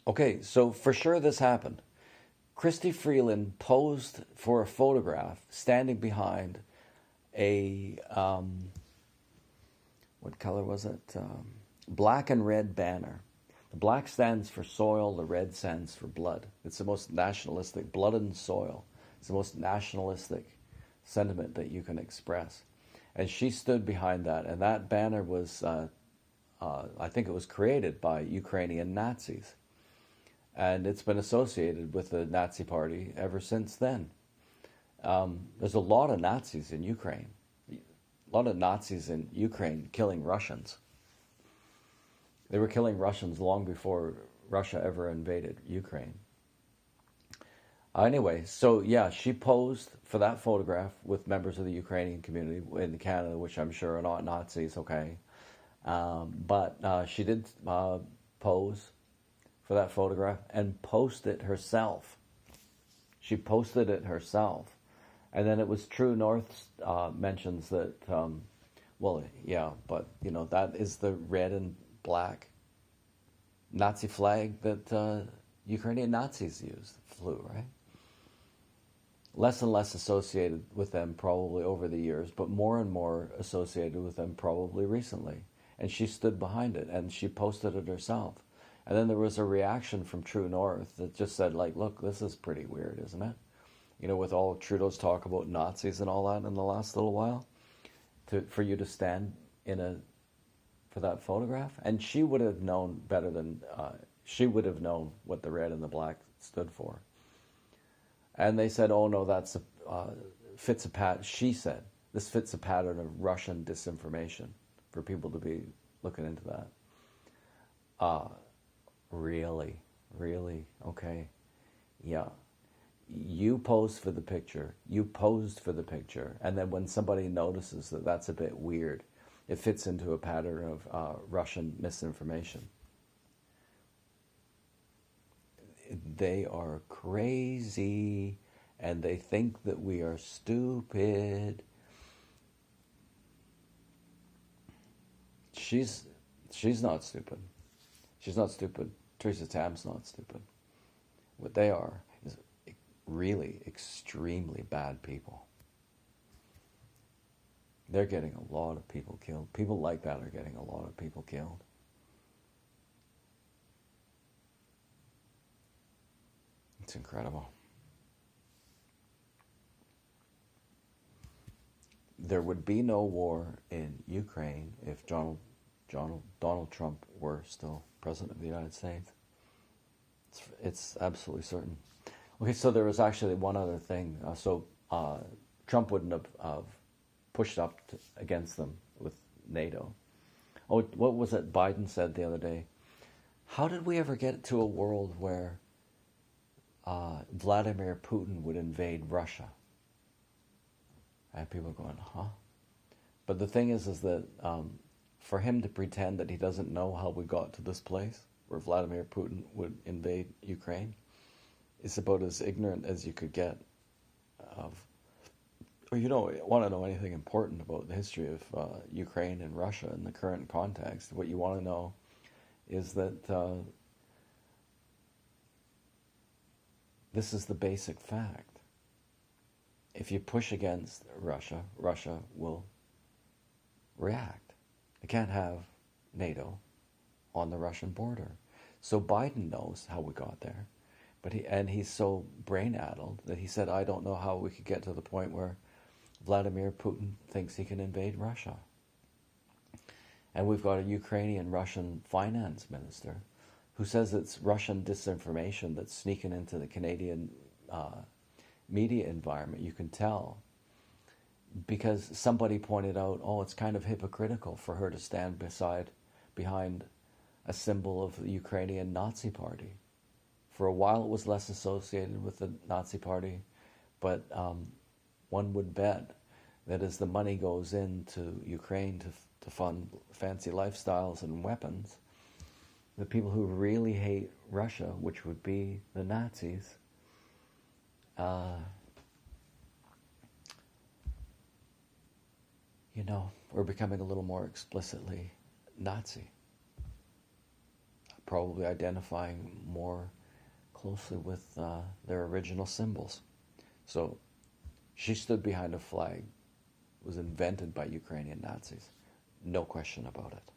Okay, so for sure this happened. Christie Freeland posed for a photograph standing behind a, what color was it? Black and red banner. The black stands for soil, the red stands for blood. It's the most nationalistic, blood and soil. It's the most nationalistic sentiment that you can express. And she stood behind that, and that banner was, I think it was created by Ukrainian Nazis. And it's been associated with the Nazi Party ever since then. There's a lot of Nazis in Ukraine. A lot of Nazis in Ukraine killing Russians. They were killing Russians long before Russia ever invaded Ukraine. Anyway, so yeah, she posed for that photograph with members of the Ukrainian community in Canada, which I'm sure are not Nazis, okay? But she did pose for that photograph and post it herself. She posted it herself. And then it was True North mentions that, well, yeah, but, you know, that is the red and black Nazi flag that Ukrainian Nazis used, flew, right? Less and less associated with them probably over the years, but more and more associated with them probably recently. And she stood behind it, and she posted it herself. And then there was a reaction from True North that just said, like, look, this is pretty weird, isn't it? You know, with all Trudeau's talk about Nazis and all that in the last little while, for you to stand for that photograph. And she would have known better than, she would have known what the red and the black stood for. And they said, oh no, that's fits a pattern. She said, this fits a pattern of Russian disinformation, for people to be looking into that. Really? Really? Okay. Yeah. You posed for the picture. You posed for the picture. And then when somebody notices that that's a bit weird, it fits into a pattern of Russian misinformation. They are crazy, and they think that we are stupid. She's not stupid. She's not stupid. Theresa Tam's not stupid. What they are is really extremely bad people. They're getting a lot of people killed. People like that are getting a lot of people killed. It's incredible. There would be no war in Ukraine if Donald Trump were still president of the United States. It's absolutely certain. Okay, so there was actually one other thing. Trump wouldn't have pushed up against them with NATO. Oh, what was it Biden said the other day? How did we ever get to a world where Vladimir Putin would invade Russia? And people are going, huh? But the thing is that for him to pretend that he doesn't know how we got to this place where Vladimir Putin would invade Ukraine is about as ignorant as you could get of, or you don't want to know anything important about the history of Ukraine and Russia in the current context. What you want to know is that this is the basic fact. If you push against Russia, Russia will react. They can't have NATO on the Russian border. So Biden knows how we got there, but he's so brain-addled that he said, I don't know how we could get to the point where Vladimir Putin thinks he can invade Russia. And we've got a Ukrainian-Russian finance minister who says it's Russian disinformation that's sneaking into the Canadian media environment. You can tell because somebody pointed out, oh, it's kind of hypocritical for her to stand behind a symbol of the Ukrainian Nazi Party. For a while it was less associated with the Nazi Party, but one would bet that as the money goes into Ukraine to fund fancy lifestyles and weapons, the people who really hate Russia, which would be the Nazis, we're becoming a little more explicitly Nazi. probably identifying more closely with their original symbols. So she stood behind a flag. It was invented by Ukrainian Nazis. No question about it.